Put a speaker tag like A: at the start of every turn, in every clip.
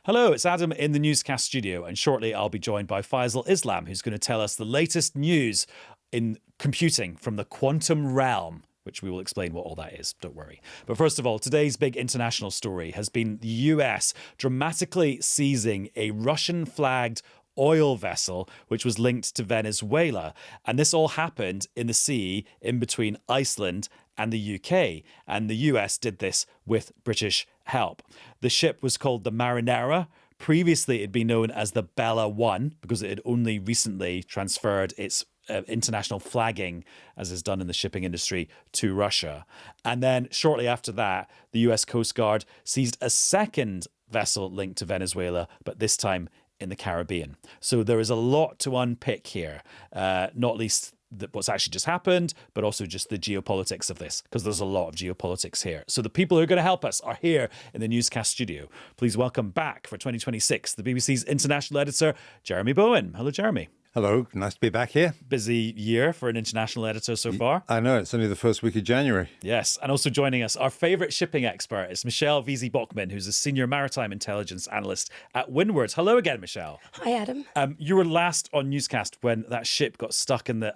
A: Hello, it's Adam in the newscast studio, and shortly I'll be joined by Faisal Islam, who's going to tell us the latest news in computing from the quantum realm, which we will explain what all that is, don't worry. But first of all, today's big international story has been the US dramatically seizing a Russian-flagged oil vessel which was linked to Venezuela. And this all happened in the sea in between Iceland and the UK. And the US did this with British help. The ship was called the Marinera. Previously, it had been known as the Bella One because it had only recently transferred its international flagging, as is done in the shipping industry, to Russia. And then shortly after that, the US Coast Guard seized a second vessel linked to Venezuela, but this time in the Caribbean. So there is a lot to unpick here, not least what's actually just happened, but also just the geopolitics of this, because there's a lot of geopolitics here. So the people who are going to help us are here in the newscast studio. Please welcome back for 2026, the BBC's international editor, Jeremy Bowen. Hello, Jeremy.
B: Hello, nice to be back here.
A: Busy year for an international editor so far.
B: I know, it's only the first week of January.
A: Yes, and also joining us, our favourite shipping expert is Wiese Bockmann, who's a senior maritime intelligence analyst at Windward. Hello again, Michelle.
C: Hi, Adam.
A: You were last on newscast when that ship got stuck in it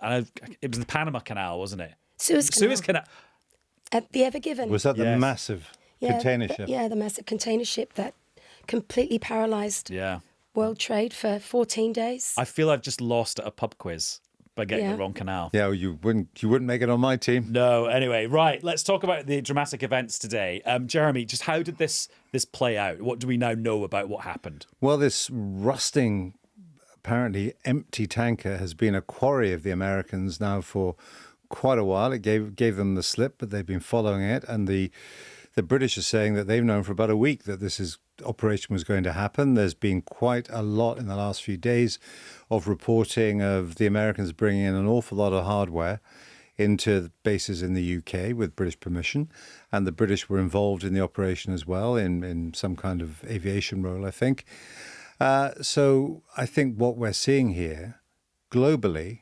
A: was the Panama Canal, wasn't it?
C: Suez
A: Canal.
C: At the Ever Given.
B: Was that the massive container ship?
C: Yeah, the massive container ship that completely paralysed world trade for 14 days.
A: I feel I've just lost at a pub quiz by getting the wrong canal.
B: Yeah, well, you wouldn't make it on my team.
A: No, anyway, right. Let's talk about the dramatic events today. Jeremy, just how did this play out? What do we now know about what happened?
B: Well, this rusting, apparently empty tanker has been a quarry of the Americans now for quite a while. It gave them the slip, but they've been following it. And the British are saying that they've known for about a week that this operation was going to happen. There's been quite a lot in the last few days of reporting of the Americans bringing in an awful lot of hardware into bases in the UK with British permission. And the British were involved in the operation as well in some kind of aviation role, I think. So I think what we're seeing here globally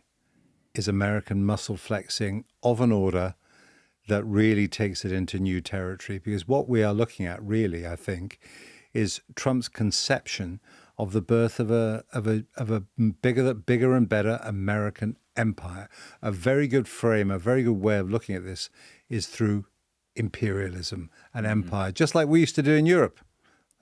B: is American muscle flexing of an order that really takes it into new territory. Because what we are looking at really, I think, is Trump's conception of the birth of a bigger and better American empire. A very good frame, a very good way of looking at this is through imperialism and empire, just like we used to do in Europe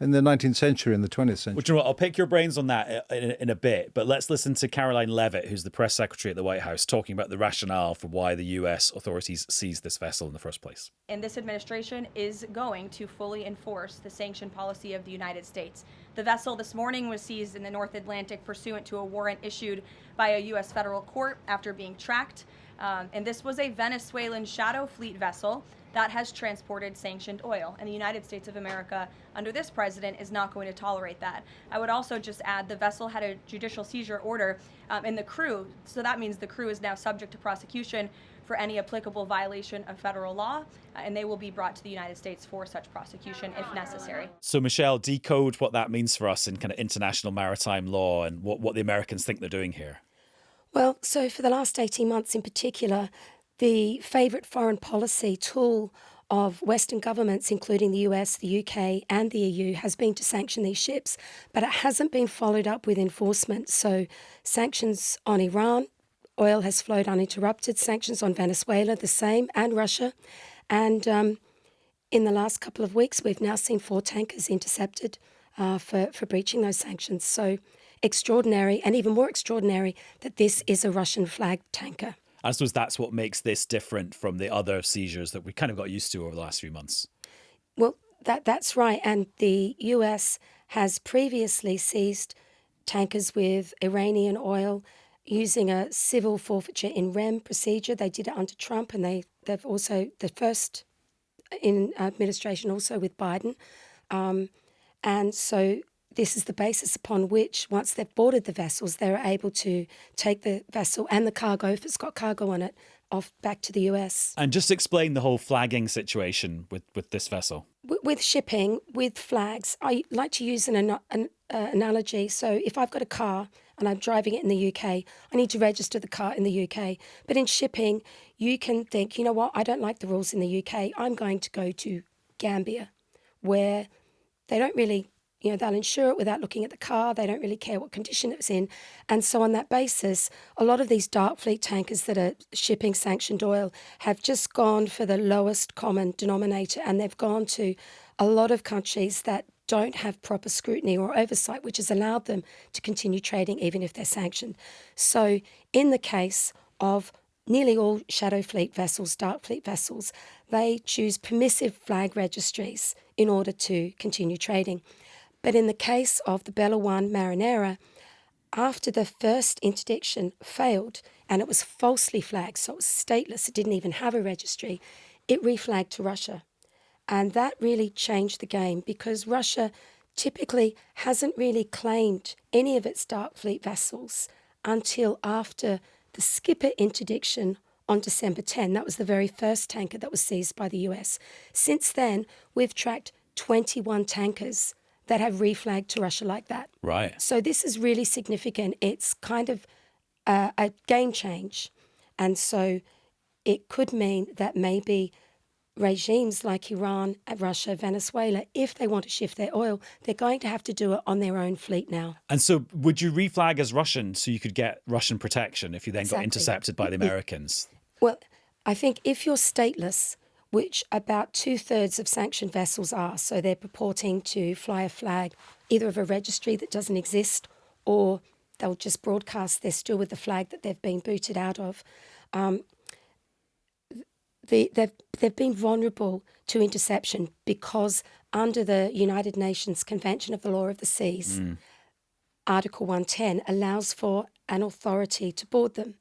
B: in the 19th century and the 20th century.
A: Well, you know what? I'll pick your brains on that in a bit, but let's listen to Caroline Leavitt, who's the press secretary at the White House, talking about the rationale for why the US authorities seized this vessel in the first place.
D: And this administration is going to fully enforce the sanction policy of the United States. The vessel this morning was seized in the North Atlantic pursuant to a warrant issued by a U.S. federal court after being tracked. And this was a Venezuelan shadow fleet vessel that has transported sanctioned oil. And the United States of America, under this president, is not going to tolerate that. I would also just add the vessel had a judicial seizure order and the crew, so that means the crew is now subject to prosecution for any applicable violation of federal law, and they will be brought to the United States for such prosecution if necessary.
A: So, Michelle, decode what that means for us in kind of international maritime law and what the Americans think they're doing here.
C: Well, so for the last 18 months in particular, the favourite foreign policy tool of Western governments, including the US, the UK and the EU, has been to sanction these ships, but it hasn't been followed up with enforcement. So sanctions on Iran, oil has flowed uninterrupted, sanctions on Venezuela, the same, and Russia. And in the last couple of weeks, we've now seen 4 tankers intercepted for breaching those sanctions. So extraordinary, and even more extraordinary, that this is a Russian-flagged tanker.
A: I suppose that's what makes this different from the other seizures that we kind of got used to over the last few months.
C: Well, that's right. And the US has previously seized tankers with Iranian oil using a civil forfeiture in rem procedure. They did it under Trump, and they've also, the first in administration also with Biden. And so this is the basis upon which, once they've boarded the vessels, they're able to take the vessel and the cargo, if it's got cargo on it, off back to the US.
A: And just explain the whole flagging situation with this vessel.
C: With shipping, with flags, I like to use an analogy. So if I've got a car and I'm driving it in the UK, I need to register the car in the UK. But in shipping, you can think, you know what, I don't like the rules in the UK. I'm going to go to Gambia, where they don't really they'll insure it without looking at the car. They don't really care what condition it's in. And so on that basis, a lot of these dark fleet tankers that are shipping sanctioned oil have just gone for the lowest common denominator, and they've gone to a lot of countries that don't have proper scrutiny or oversight, which has allowed them to continue trading even if they're sanctioned. So in the case of nearly all shadow fleet vessels, dark fleet vessels, they choose permissive flag registries in order to continue trading. But in the case of the Bella 1 Marinera, after the first interdiction failed and it was falsely flagged, so it was stateless, it didn't even have a registry, it reflagged to Russia. And that really changed the game because Russia typically hasn't really claimed any of its dark fleet vessels until after the Skipper interdiction on December 10. That was the very first tanker that was seized by the US. Since then, we've tracked 21 tankers that have reflagged to Russia like that.
A: Right.
C: So this is really significant. It's kind of a game change. And so it could mean that maybe regimes like Iran, Russia, Venezuela, if they want to shift their oil, they're going to have to do it on their own fleet now.
A: And so would you reflag as Russian so you could get Russian protection if you then got intercepted by the Americans?
C: Well, I think if you're stateless, which about 2/3 of sanctioned vessels are, so they're purporting to fly a flag either of a registry that doesn't exist or they'll just broadcast they're still with the flag that they've been booted out of. They've been vulnerable to interception because under the United Nations Convention of the Law of the Seas, Article 110 allows for an authority to board them.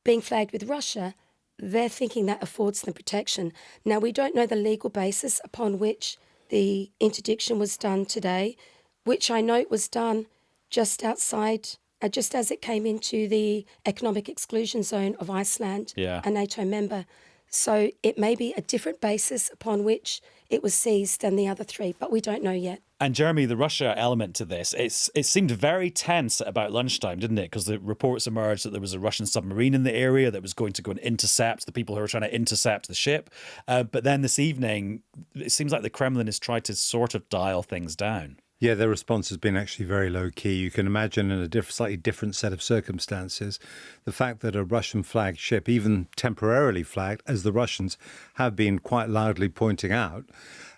C: Being flagged with Russia, they're thinking that affords them protection. Now, we don't know the legal basis upon which the interdiction was done today, which I note was done just outside, just as it came into the economic exclusion zone of Iceland, a NATO member. So it may be a different basis upon which it was seized than the other three, but we don't know yet.
A: And Jeremy, the Russia element to this, it seemed very tense at about lunchtime, didn't it? Because the reports emerged that there was a Russian submarine in the area that was going to go and intercept the people who were trying to intercept the ship. But then this evening, it seems like the Kremlin has tried to sort of dial things down.
B: Yeah, their response has been actually very low key. You can imagine in a slightly different set of circumstances, the fact that a Russian flagged ship, even temporarily flagged, as the Russians have been quite loudly pointing out,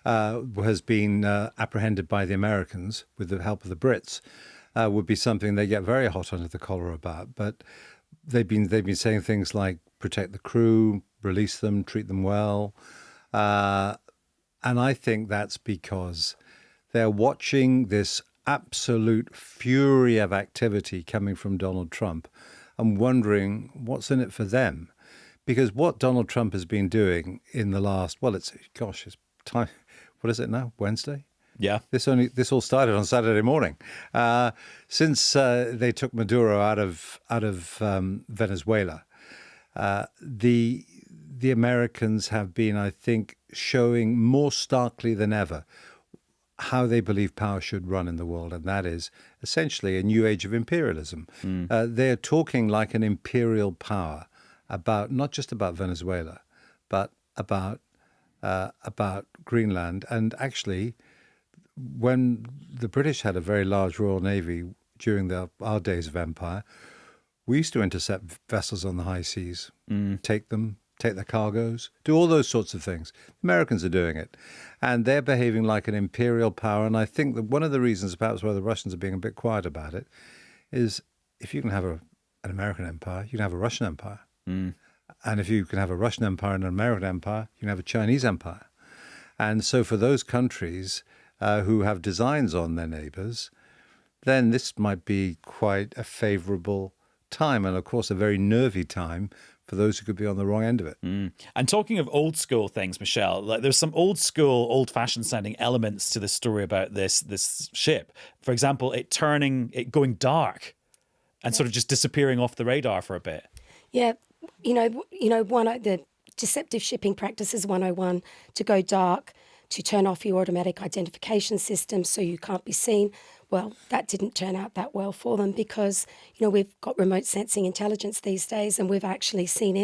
B: has been apprehended by the Americans with the help of the Brits, would be something they get very hot under the collar about. But they've been saying things like protect the crew, release them, treat them well. And I think that's because they're watching this absolute fury of activity coming from Donald Trump and wondering what's in it for them. Because what Donald Trump has been doing in the last, it's time. What is it now? Wednesday?
A: Yeah.
B: This all started on Saturday morning. Since they took Maduro out of Venezuela, the Americans have been, I think, showing more starkly than ever how they believe power should run in the world, and that is essentially a new age of imperialism. They're talking like an imperial power about not just about Venezuela, but about Greenland. And actually, when the British had a very large Royal Navy during our days of empire, we used to intercept vessels on the high seas, take their cargoes, do all those sorts of things. The Americans are doing it. And they're behaving like an imperial power. And I think that one of the reasons perhaps why the Russians are being a bit quiet about it is if you can have an American empire, you can have a Russian empire. And if you can have a Russian empire and an American empire, you can have a Chinese empire. And so for those countries who have designs on their neighbors, then this might be quite a favorable time. And of course, a very nervy time for those who could be on the wrong end of it.
A: And talking of old school things, Michelle, like there's some old school, old fashioned sounding elements to this story about this ship. For example, it going dark and sort of just disappearing off the radar for a bit.
C: Yeah, the deceptive shipping practices 101, to go dark, to turn off your automatic identification system so you can't be seen. Well, that didn't turn out that well for them because, we've got remote sensing intelligence these days, and we've actually seen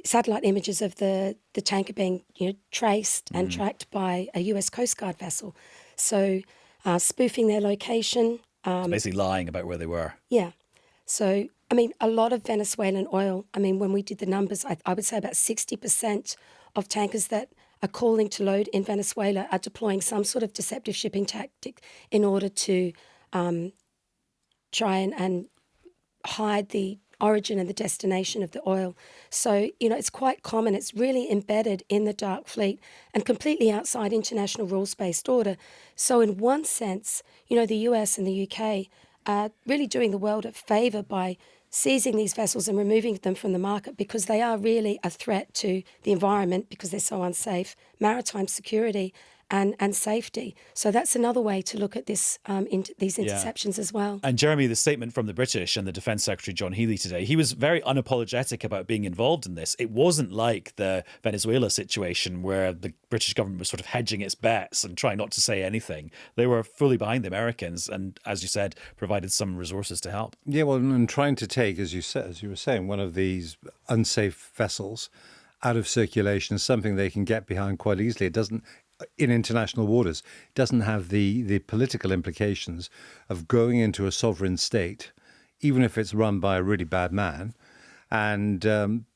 C: satellite images of the tanker being, traced and tracked by a US Coast Guard vessel. So spoofing their location.
A: Basically lying about where they were.
C: Yeah. So, I mean, a lot of Venezuelan oil, I mean, when we did the numbers, I would say about 60% of tankers that are calling to load in Venezuela are deploying some sort of deceptive shipping tactic in order to try and hide the origin and the destination of the oil. So, it's quite common. It's really embedded in the dark fleet and completely outside international rules-based order. So in one sense, the US and the UK are really doing the world a favour by seizing these vessels and removing them from the market because they are really a threat to the environment because they're so unsafe, maritime security and safety. So that's another way to look at this these interceptions as well.
A: And Jeremy, the statement from the British and the Defence Secretary John Healey today, he was very unapologetic about being involved in this. It wasn't like the Venezuela situation where the British government was sort of hedging its bets and trying not to say anything. They were fully behind the Americans and, as you said, provided some resources to help.
B: Yeah, well, and trying to take, as you were saying, one of these unsafe vessels out of circulation is something they can get behind quite easily. It doesn't, in international waters, it doesn't have the political implications of going into a sovereign state, even if it's run by a really bad man, and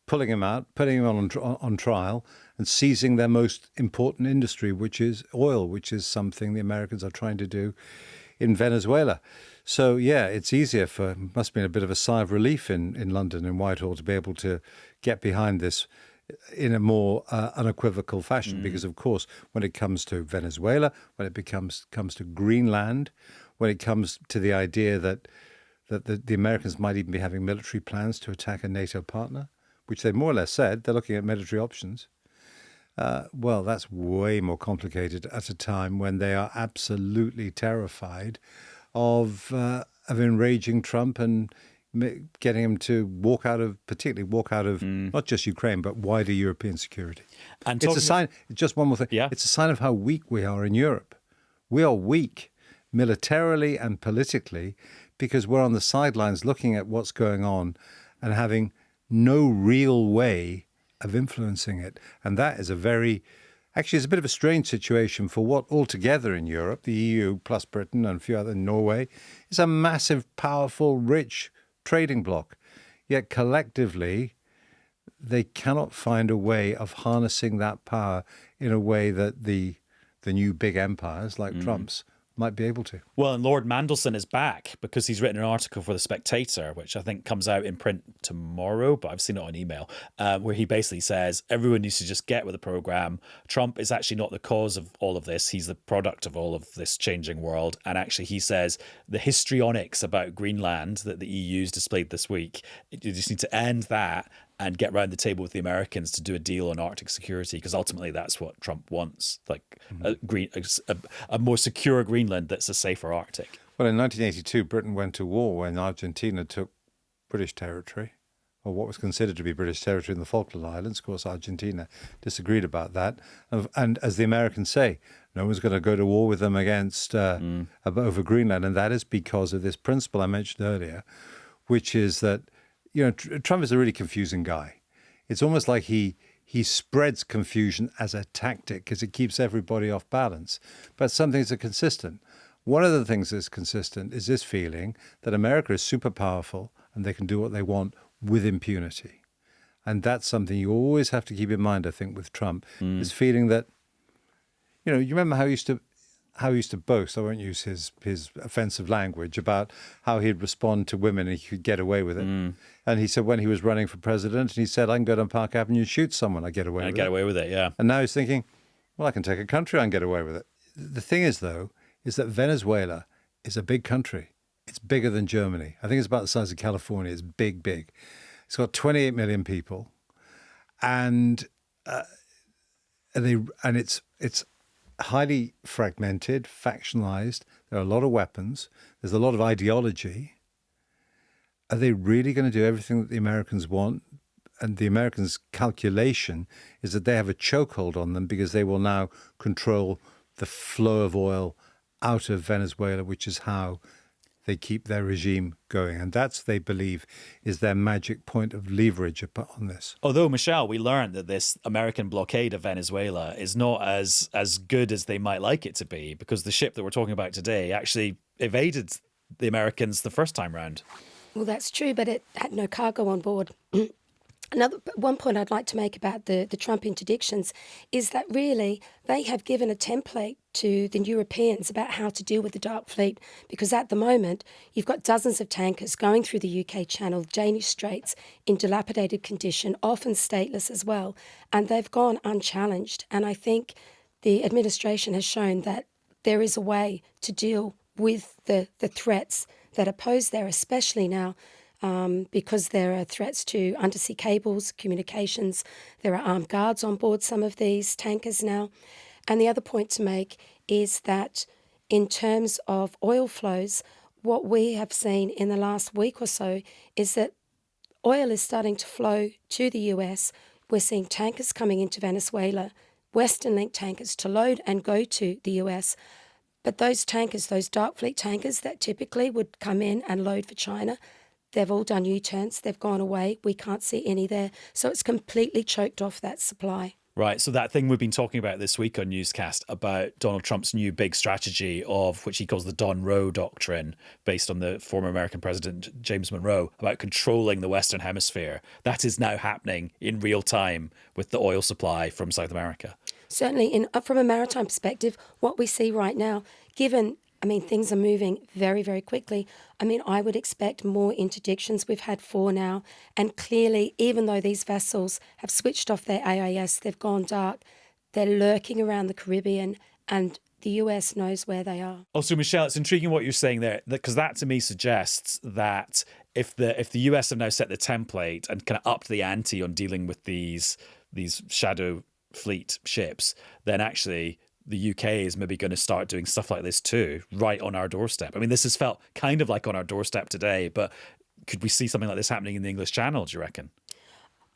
B: pulling him out, putting him on trial, and seizing their most important industry, which is oil, which is something the Americans are trying to do in Venezuela. So, yeah, it's easier must have been a bit of a sigh of relief in London and Whitehall to be able to get behind this in a more unequivocal fashion, because, of course, when it comes to Venezuela, when it comes to Greenland, when it comes to the idea that the Americans might even be having military plans to attack a NATO partner, which they more or less said, they're looking at military options. Well, that's way more complicated at a time when they are absolutely terrified of enraging Trump and getting him to particularly walk out of not just Ukraine, but wider European security. And it's a sign, just one more thing.
A: Yeah.
B: It's a sign of how weak we are in Europe. We are weak militarily and politically because we're on the sidelines looking at what's going on and having no real way of influencing it. And that is actually, it's a bit of a strange situation for what altogether in Europe, the EU plus Britain and a few other, Norway, is a massive, powerful, rich trading bloc. Yet collectively, they cannot find a way of harnessing that power in a way that the new big empires like Trump's might be able to.
A: Well, and Lord Mandelson is back because he's written an article for The Spectator, which I think comes out in print tomorrow, but I've seen it on email, where he basically says everyone needs to just get with the program. Trump is actually not the cause of all of this. He's the product of all of this changing world. And actually, he says the histrionics about Greenland that the EU's displayed this week, you just need to end that and get round the table with the Americans to do a deal on Arctic security, because ultimately that's what Trump wants, like a more secure Greenland that's a safer Arctic.
B: Well, in 1982, Britain went to war when Argentina took British territory, or what was considered to be British territory in the Falkland Islands. Of course, Argentina disagreed about that. And as the Americans say, no one's going to go to war with them over Greenland. And that is because of this principle I mentioned earlier, which is that Trump is a really confusing guy. It's almost like he spreads confusion as a tactic because it keeps everybody off balance. But some things are consistent. One of the things that's consistent is this feeling that America is super powerful and they can do what they want with impunity. And that's something you always have to keep in mind, I think, with Trump, this feeling that, you remember how he used to boast, I won't use his offensive language, about how he'd respond to women and he could get away with it. And he said when he was running for president, and he said, I can go down Park Avenue and shoot someone, I get away with it.
A: I get away with it, yeah.
B: And now he's thinking, well, I can take a country and get away with it. The thing is, though, is that Venezuela is a big country. It's bigger than Germany. I think it's about the size of California. It's big, big. It's got 28 million people. And it's highly fragmented, factionalized. There are a lot of weapons. There's a lot of ideology. Are they really going to do everything that the Americans want? And the Americans' calculation is that they have a chokehold on them because they will now control the flow of oil out of Venezuela, which is how they keep their regime going. And that's, they believe, is their magic point of leverage on this.
A: Although, Michelle, we learned that this American blockade of Venezuela is not as good as they might like it to be, because the ship that we're talking about today actually evaded the Americans the first time round.
C: Well, that's true, but it had no cargo on board. One point I'd like to make about the Trump interdictions is that really they have given a template to the Europeans about how to deal with the dark fleet, because at the moment you've got dozens of tankers going through the UK Channel, Danish Straits, in dilapidated condition, often stateless as well, and they've gone unchallenged. And I think the administration has shown that there is a way to deal with the threats that are posed there, especially now because there are threats to undersea cables, communications. There are armed guards on board some of these tankers now. And the other point to make is that in terms of oil flows, what we have seen in the last week or so is that oil is starting to flow to the US. We're seeing tankers coming into Venezuela, Western-linked tankers to load and go to the US. But those tankers, those dark fleet tankers that typically would come in and load for China, they've all done U-turns. They've gone away. We can't see any there. So it's completely choked off that supply.
A: Right. So that thing we've been talking about this week on Newscast about Donald Trump's new big strategy of which he calls the Don Roe doctrine, based on the former American president James Monroe, about controlling the Western Hemisphere. That is now happening in real time with the oil supply from South America.
C: Certainly, from a maritime perspective, what we see right now, given things are moving very, very quickly. I would expect more interdictions. We've had 4 now. And clearly, even though these vessels have switched off their AIS, they've gone dark, they're lurking around the Caribbean, and the US knows where they are.
A: Also, Michelle, it's intriguing what you're saying there, because that to me suggests that if the US have now set the template and kind of upped the ante on dealing with these shadow fleet ships, then actually the UK is maybe going to start doing stuff like this too, right on our doorstep. This has felt kind of like on our doorstep today, but could we see something like this happening in the English Channel, do you reckon?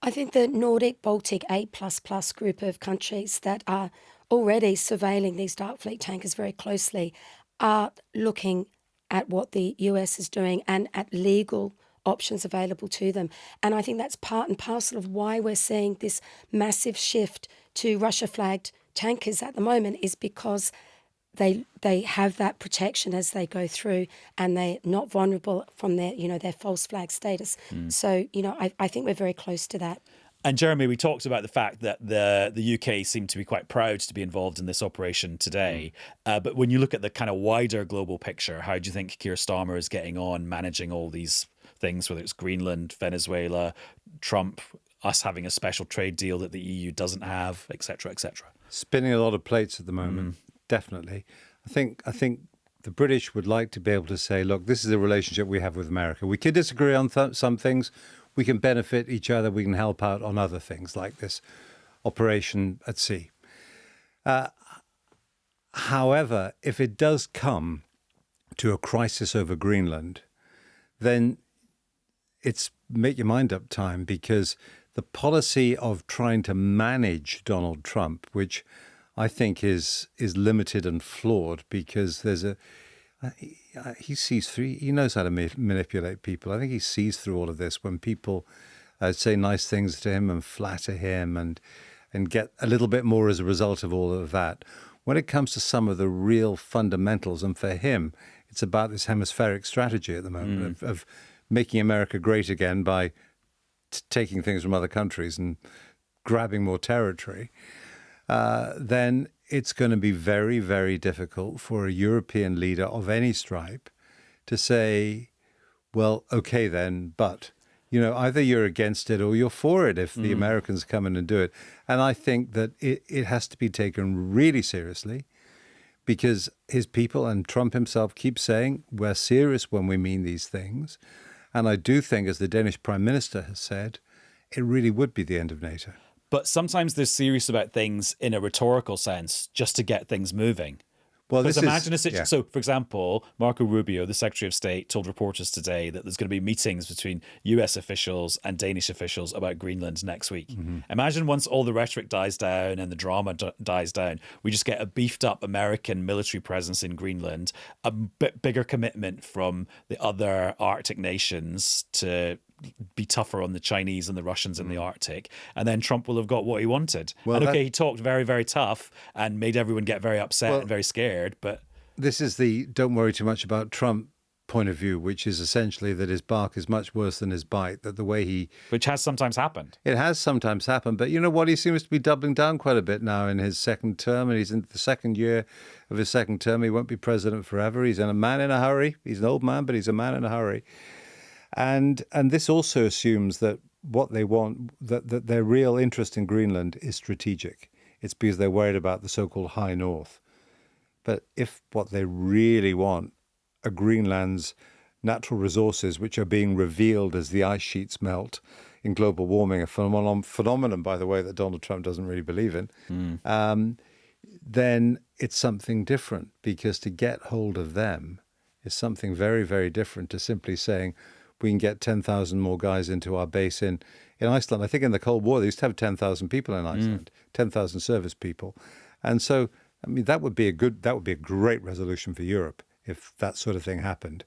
C: I think the Nordic, Baltic, 8++ group of countries that are already surveilling these dark fleet tankers very closely are looking at what the US is doing and at legal options available to them. And I think that's part and parcel of why we're seeing this massive shift to Russia-flagged tankers at the moment, is because they have that protection as they go through, and they're not vulnerable from their false flag status. So, I think we're very close to that.
A: And Jeremy, we talked about the fact that the UK seemed to be quite proud to be involved in this operation today. But when you look at the kind of wider global picture, how do you think Keir Starmer is getting on managing all these things, whether it's Greenland, Venezuela, Trump, us having a special trade deal that the EU doesn't have, et cetera, et cetera?
B: Spinning a lot of plates at the moment, definitely. I think the British would like to be able to say, look, this is a relationship we have with America. We could disagree on some things. We can benefit each other. We can help out on other things like this operation at sea. However, if it does come to a crisis over Greenland, then it's make your mind up time, because the policy of trying to manage Donald Trump, which I think is limited and flawed, because he sees through. He knows how to manipulate people. I think he sees through all of this when people say nice things to him and flatter him and get a little bit more as a result of all of that. When it comes to some of the real fundamentals, and for him, it's about this hemispheric strategy at the moment of making America great again by taking things from other countries and grabbing more territory, then it's going to be very, very difficult for a European leader of any stripe to say, well, okay then, but, either you're against it or you're for it if the Americans come in and do it. And I think that it has to be taken really seriously, because his people and Trump himself keep saying, we're serious when we mean these things. And I do think, as the Danish Prime Minister has said, it really would be the end of NATO.
A: But sometimes they're serious about things in a rhetorical sense, just to get things moving.
B: Well,
A: Because
B: this
A: imagine a
B: is
A: situation.
B: yeah.
A: So, for example, Marco Rubio, the Secretary of State, told reporters today that there's going to be meetings between US officials and Danish officials about Greenland next week.
B: Mm-hmm.
A: Imagine once all the rhetoric dies down and the drama dies down, we just get a beefed up American military presence in Greenland, a bit bigger commitment from the other Arctic nations to be tougher on the Chinese and the Russians in the Arctic, and then Trump will have got what he wanted.
B: Well,
A: and okay,
B: that-
A: he talked very, very tough and made everyone get very upset
B: Well-
A: and very scared, but
B: This is the don't worry too much about Trump point of view, which is essentially that his bark is much worse than his bite, that the way
A: which has sometimes happened.
B: it has sometimes happened, but you know what? He seems to be doubling down quite a bit now in his second term, and he's in the second year of his second term. He won't be president forever. He's a man in a hurry. He's an old man, but he's a man in a hurry. And this also assumes that what they want, that their real interest in Greenland is strategic. It's because they're worried about the so-called high north. But if what they really want are Greenland's natural resources, which are being revealed as the ice sheets melt in global warming, a phenomenon, by the way, that Donald Trump doesn't really believe in, then it's something different, because to get hold of them is something very, very different to simply saying we can get 10,000 more guys into our base in Iceland. I think in the Cold War, they used to have 10,000 people in Iceland, 10,000 service people. And so, I mean, that would be a great resolution for Europe if that sort of thing happened.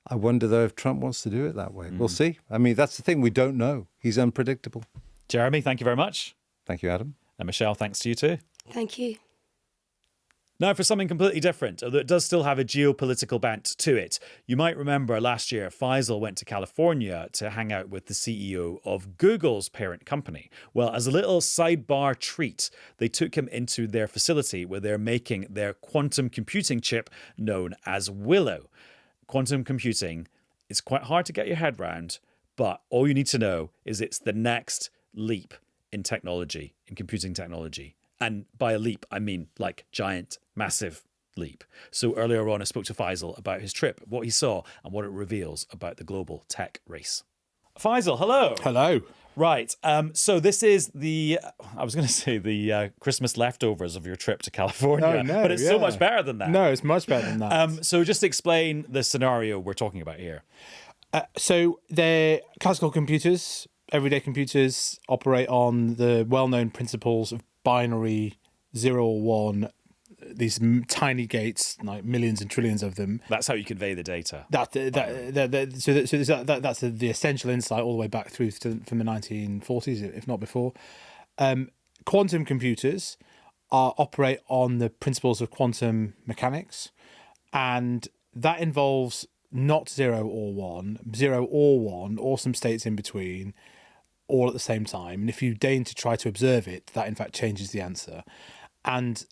B: I wonder, though, if Trump wants to do it that way. We'll see. I mean, that's the thing. We don't know. He's unpredictable.
A: Jeremy, thank you very much.
B: Thank you, Adam.
A: And Michelle, thanks to you too.
C: Thank you.
A: Now, for something completely different, although it does still have a geopolitical bent to it. You might remember last year, Faisal went to California to hang out with the CEO of Google's parent company. Well, as a little sidebar treat, they took him into their facility where they're making their quantum computing chip known as Willow. Quantum computing is quite hard to get your head round, but all you need to know is it's the next leap in technology, in computing technology. And by a leap, I mean like giant, massive leap. So earlier on, I spoke to Faisal about his trip, what he saw, and what it reveals about the global tech race. Faisal, hello.
E: Hello.
A: Right. So this is the Christmas leftovers of your trip to California.
E: Oh, no,
A: but it's so much better than that.
E: No, it's much better than that.
A: So just explain the scenario we're talking about here.
E: So they're classical computers. Everyday computers operate on the well-known principles of binary 0 or 1, these tiny gates, like millions and trillions of them.
A: That's how you convey the data.
E: That's the essential insight all the way back through from the 1940s, if not before. Quantum computers operate on the principles of quantum mechanics, and that involves not 0 or 1, or some states in between, all at the same time. And if you deign to try to observe it, that in fact changes the answer. And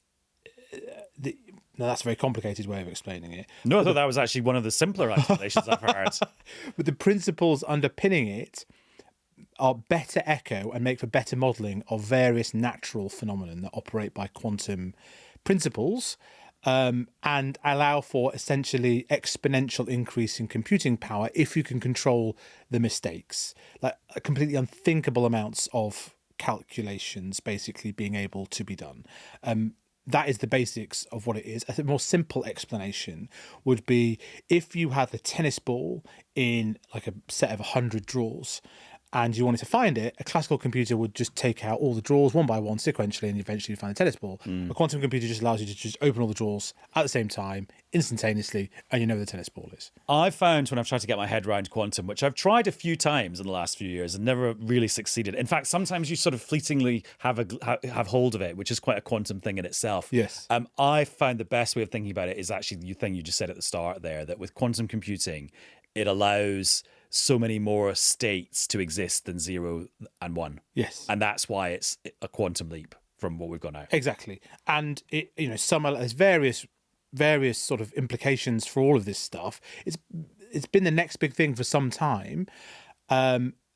E: now that's a very complicated way of explaining it.
A: No, I thought that was actually one of the simpler explanations I've heard.
E: But the principles underpinning it are better echo and make for better modelling of various natural phenomena that operate by quantum principles, and allow for essentially exponential increase in computing power if you can control the mistakes, like completely unthinkable amounts of calculations basically being able to be done. That is the basics of what it is. A more simple explanation would be if you had a tennis ball in like a set of 100 drawers and you wanted to find it, a classical computer would just take out all the drawers one by one sequentially and eventually find a tennis ball. A quantum computer just allows you to just open all the drawers at the same time, instantaneously, and you know where the tennis ball is.
A: I've found when I've tried to get my head around quantum, which I've tried a few times in the last few years and never really succeeded. In fact, sometimes you sort of fleetingly have hold of it, which is quite a quantum thing in itself.
E: Yes.
A: I found the best way of thinking about it is actually the thing you just said at the start there, that with quantum computing, it allows so many more states to exist than 0 and 1.
E: Yes.
A: And that's why it's a quantum leap from what we've got now.
E: Exactly. And it, there's various sort of implications for all of this stuff. It's been the next big thing for some time.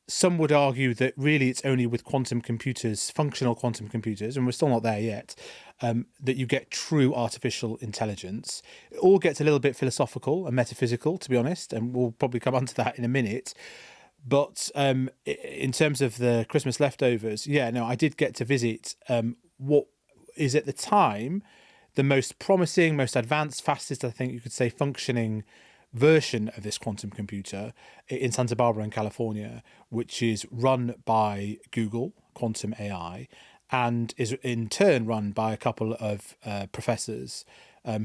E: Some would argue that really it's only with quantum computers, functional quantum computers, and we're still not there yet, that you get true artificial intelligence. It all gets a little bit philosophical and metaphysical, to be honest, and we'll probably come onto that in a minute. But in terms of the Christmas leftovers, I did get to visit what is at the time the most promising, most advanced, fastest, I think you could say, functioning version of this quantum computer in Santa Barbara in California, which is run by Google, Quantum AI, and is in turn run by a couple of professors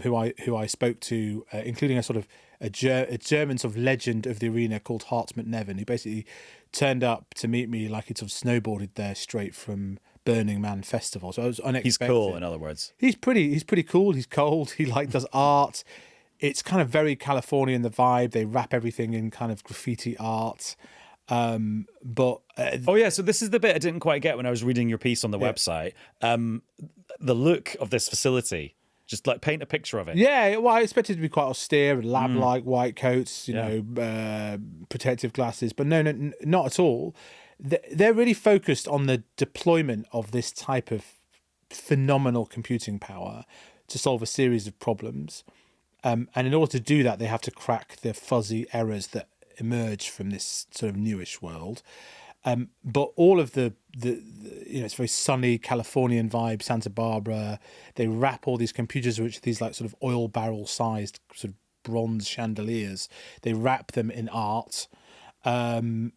E: who I spoke to, including a sort of a German sort of legend of the arena called Hartmut Neven, who basically turned up to meet me like he'd sort of snowboarded there straight from Burning Man Festival. So I was unexpected.
A: He's cool, in other words.
E: He's pretty cool. He's cold. He does art. It's kind of very Californian, the vibe. They wrap everything in kind of graffiti art. So this is the bit I didn't quite get when I was reading your piece on the website. The look of this facility, just like paint a picture of it. Yeah, well, I expected it to be quite austere, lab-like white coats, protective glasses, but no, not at all. They're really focused on the deployment of this type of phenomenal computing power to solve a series of problems. And in order to do that, they have to crack the fuzzy errors that emerge from this sort of newish world. But all of the it's very sunny Californian vibe, Santa Barbara. They wrap all these computers, which are these like sort of oil barrel sized sort of bronze chandeliers. They wrap them in art, and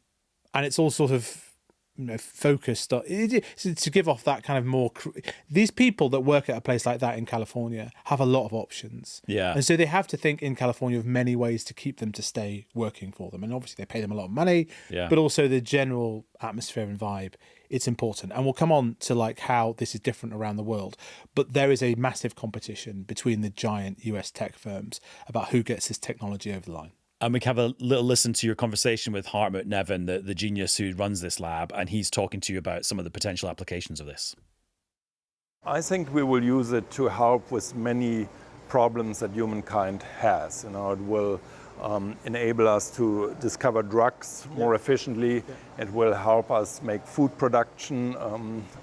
E: it's all sort of focused on, to give off that kind of more. These people that work at a place like that in California have a lot of options, and so they have to think in California of many ways to keep them to stay working for them. And obviously they pay them a lot of money, but also the general atmosphere and vibe. It's important, and we'll come on to like how this is different around the world. But there is a massive competition between the giant US tech firms about who gets this technology over the line.
A: And we can have a little listen to your conversation with Hartmut Neven, the genius who runs this lab, and he's talking to you about some of the potential applications of this.
F: I think we will use it to help with many problems that humankind has. It will enable us to discover drugs more efficiently. It will help us make food production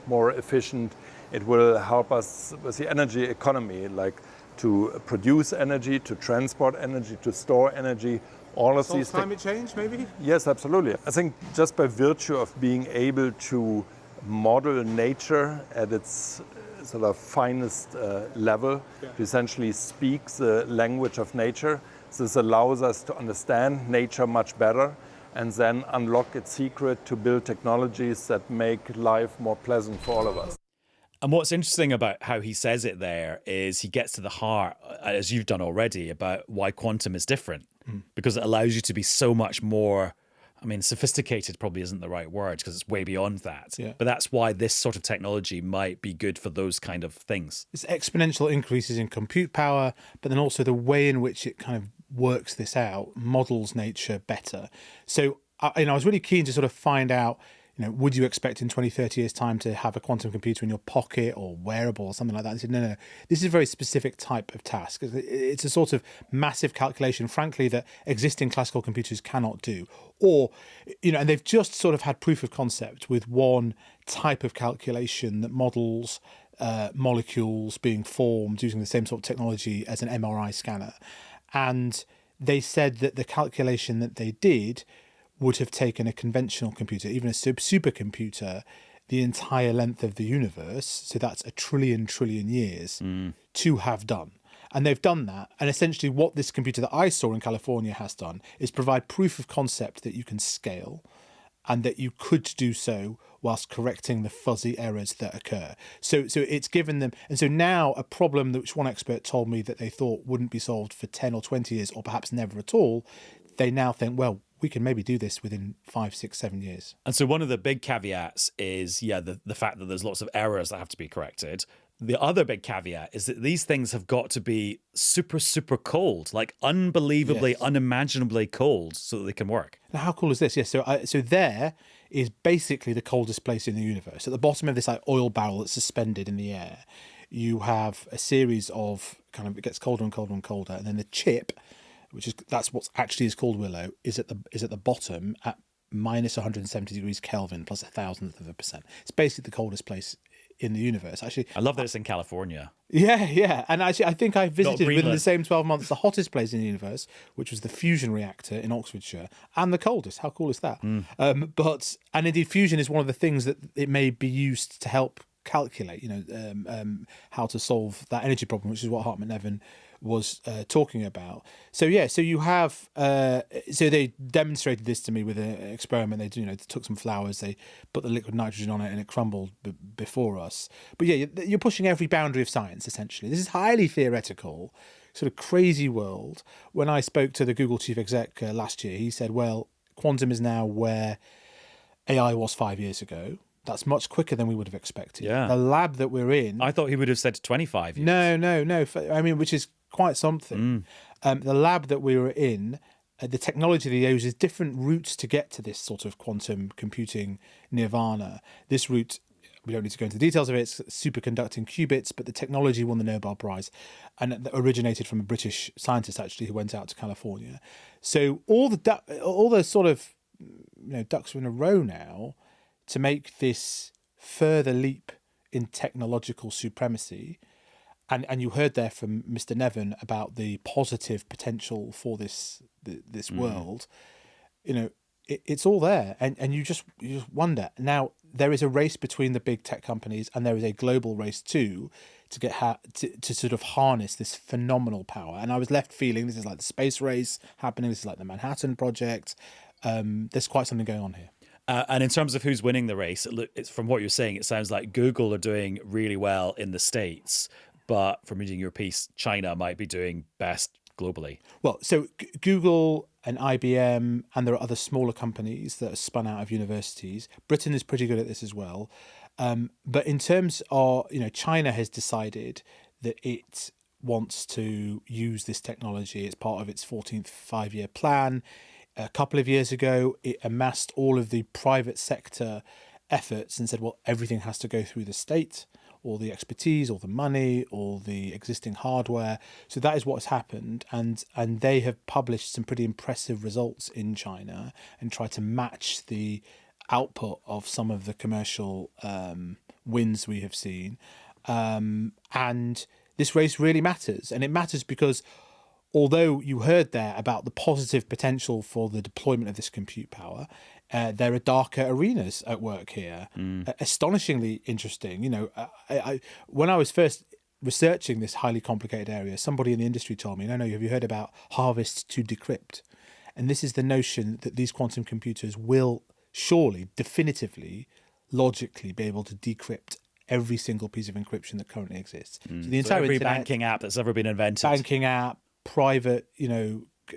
F: more efficient. It will help us with the energy economy, like to produce energy, to transport energy, to store energy, all of these things.
E: Climate change, maybe?
F: Yes, absolutely. I think just by virtue of being able to model nature at its sort of finest level, to essentially speak the language of nature, this allows us to understand nature much better and then unlock its secret to build technologies that make life more pleasant for all of us.
A: And what's interesting about how he says it there is he gets to the heart, as you've done already, about why quantum is different, because it allows you to be so much more, sophisticated probably isn't the right word because it's way beyond that. Yeah. But that's why this sort of technology might be good for those kind of things.
E: It's exponential increases in compute power, but then also the way in which it kind of works this out, models nature better. So, I was really keen to sort of find out, would you expect in 20, 30 years' time to have a quantum computer in your pocket or wearable or something like that? And I said, no, this is a very specific type of task. It's a sort of massive calculation, frankly, that existing classical computers cannot do. Or, and they've just sort of had proof of concept with one type of calculation that models molecules being formed using the same sort of technology as an MRI scanner. And they said that the calculation that they did would have taken a conventional computer, even a supercomputer, the entire length of the universe, so that's a trillion years, to have done. And they've done that. And essentially what this computer that I saw in California has done is provide proof of concept that you can scale and that you could do so whilst correcting the fuzzy errors that occur. So it's given them... And so now a problem which one expert told me that they thought wouldn't be solved for 10 or 20 years or perhaps never at all, they now think, well, we can maybe do this within 5, 6, 7 years.
A: And so one of the big caveats is, the fact that there's lots of errors that have to be corrected. The other big caveat is that these things have got to be super, super cold, like unbelievably, unimaginably cold so that they can work.
E: Now, how cool is this? Yes, so there is basically the coldest place in the universe. At the bottom of this like oil barrel that's suspended in the air, you have a series of it gets colder and colder and colder, and then the chip, that's what actually is called Willow, is at the bottom at minus 170 degrees Kelvin plus 0.001%. It's basically the coldest place in the universe. Actually,
A: I love that it's in California.
E: Yeah. And actually, I think I visited within the same 12 months the hottest place in the universe, which was the fusion reactor in Oxfordshire, and the coldest. How cool is that? And indeed, fusion is one of the things that it may be used to help calculate, how to solve that energy problem, which is what Hartmut Neven was talking about. So you have so they demonstrated this to me with an experiment. They took some flowers, they put the liquid nitrogen on it, and it crumbled before us. But yeah, you're pushing every boundary of science essentially. This is highly theoretical, sort of crazy world. When I spoke to the Google chief exec last year, he said, "Well, quantum is now where AI was 5 years ago." That's much quicker than we would have expected.
A: Yeah.
E: The lab that we're in...
A: I thought he would have said 25 years.
E: No. I mean, which is quite something. The lab that we were in, the technology they use is different routes to get to this sort of quantum computing nirvana. This route, we don't need to go into the details of it, it's superconducting qubits, but the technology won the Nobel Prize, and it originated from a British scientist, actually, who went out to California. So all the sort of ducks are in a row now to make this further leap in technological supremacy. And you heard there from Mr. Neven about the positive potential for this world. It's all there, and you just wonder. Now there is a race between the big tech companies, and there is a global race too to get to sort of harness this phenomenal power. And I was left feeling this is like the space race happening. This is like the Manhattan Project. There's quite something going on here.
A: And in terms of who's winning the race, it's from what you're saying, it sounds like Google are doing really well in the States, but from reading your piece, China might be doing best globally.
E: Well, so Google and IBM, and there are other smaller companies that are spun out of universities. Britain is pretty good at this as well. But in terms of, China has decided that it wants to use this technology as part of its 14th five-year plan. A couple of years ago, it amassed all of the private sector efforts and said, well, everything has to go through the state, all the expertise, all the money, all the existing hardware. So that is what has happened. And they have published some pretty impressive results in China and tried to match the output of some of the commercial wins we have seen. And this race really matters. And it matters because although you heard there about the positive potential for the deployment of this compute power, there are darker arenas at work here. Astonishingly interesting. When I was first researching this highly complicated area, somebody in the industry told me, no, have you heard about harvest to decrypt? And this is the notion that these quantum computers will surely, definitively, logically be able to decrypt every single piece of encryption that currently exists. So the entire
A: every
E: internet,
A: banking app that's ever been invented.
E: banking app, private,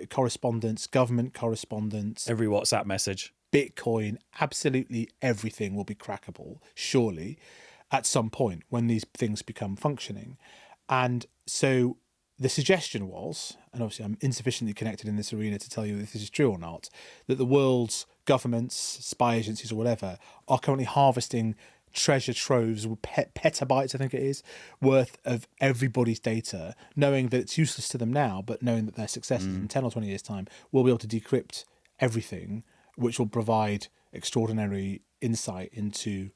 E: correspondence, government correspondence,
A: Every WhatsApp message.
E: Bitcoin, absolutely everything will be crackable, surely, at some point when these things become functioning. And so the suggestion was, and obviously I'm insufficiently connected in this arena to tell you if this is true or not, that the world's governments, spy agencies or whatever, are currently harvesting treasure troves, petabytes, I think it is, worth of everybody's data, knowing that it's useless to them now, but knowing that their successors in 10 or 20 years' time will be able to decrypt everything, which will provide extraordinary insight into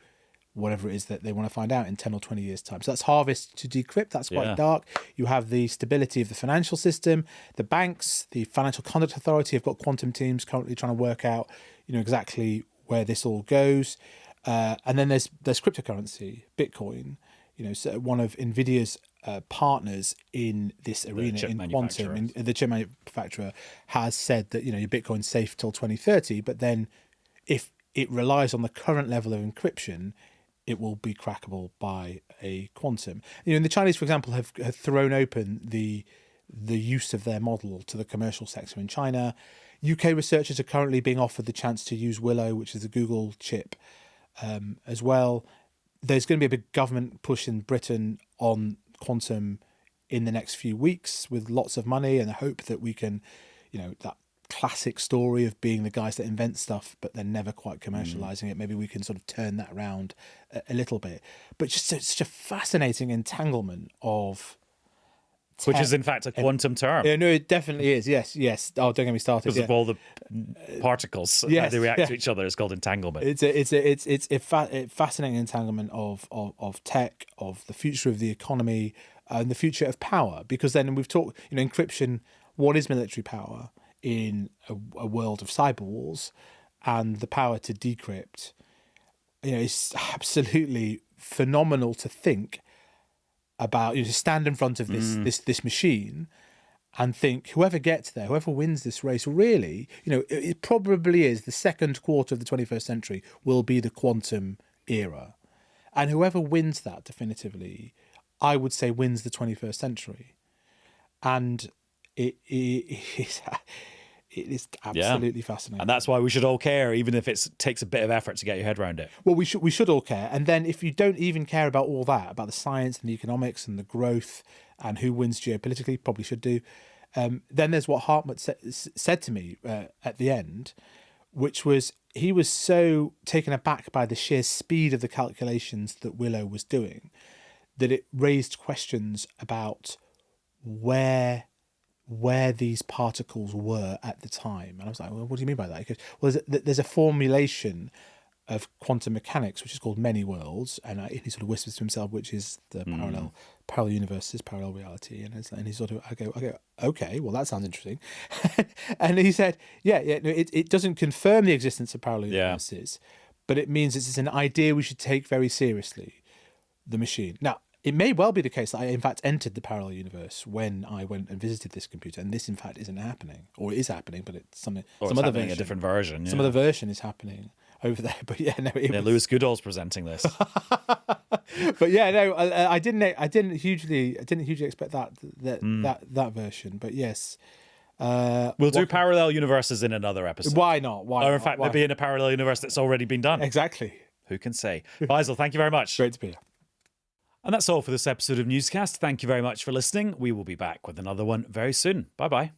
E: whatever it is that they want to find out in 10 or 20 years' time. So that's harvest to decrypt. That's quite dark. You have the stability of the financial system. The banks, the Financial Conduct Authority have got quantum teams currently trying to work out, exactly where this all goes. And then there's cryptocurrency, Bitcoin. So one of NVIDIA's partners in this arena, in quantum, the chip manufacturer, has said that your Bitcoin's safe till 2030. But then, if it relies on the current level of encryption, it will be crackable by a quantum. The Chinese, for example, have thrown open the use of their model to the commercial sector in China. UK researchers are currently being offered the chance to use Willow, which is the Google chip, as well. There's going to be a big government push in Britain on quantum in the next few weeks with lots of money and the hope that we can, that classic story of being the guys that invent stuff but then never quite commercializing it. Maybe we can sort of turn that around a little bit. But just such a fascinating entanglement of
A: Which is in fact a quantum term.
E: Yeah, no, it definitely is. Yes. Oh, don't get me started.
A: Because of all the particles, how they react to each other. It's called entanglement.
E: It's a fascinating entanglement of tech, of the future of the economy, and the future of power. Because then we've talked, encryption. What is military power in a world of cyber wars, and the power to decrypt? It's absolutely phenomenal to think about. To stand in front of this machine and think, whoever gets there, whoever wins this race, really, it probably is the second quarter of the 21st century will be the quantum era. And whoever wins that definitively, I would say, wins the 21st century. And it is absolutely fascinating.
A: And that's why we should all care, even if it takes a bit of effort to get your head around it.
E: Well, we should all care. And then if you don't even care about all that, about the science and the economics and the growth and who wins geopolitically, probably should do, then there's what Hartmut said to me at the end, which was he was so taken aback by the sheer speed of the calculations that Willow was doing that it raised questions about where these particles were at the time. And I was like, well, what do you mean by that? He goes, well, there's a formulation of quantum mechanics, which is called many worlds. And he sort of whispers to himself, which is the parallel universes, parallel reality. And he sort of, I go, okay, well, that sounds interesting. And he said, it doesn't confirm the existence of parallel universes, but it means it's an idea we should take very seriously, the machine. Now, it may well be the case that I, in fact, entered the parallel universe when I went and visited this computer, and this, in fact, isn't happening, or it is happening, but it's some other version,
A: a different version.
E: Some other version is happening over there. But
A: Lewis Goodall's presenting this.
E: But I didn't hugely expect that version. But yes,
A: we'll do parallel universes in another episode.
E: Why not?
A: Or in fact, maybe in a parallel universe that's already been done.
E: Exactly.
A: Who can say? Faisal, thank you very much.
E: Great to be here.
A: And that's all for this episode of Newscast. Thank you very much for listening. We will be back with another one very soon. Bye-bye.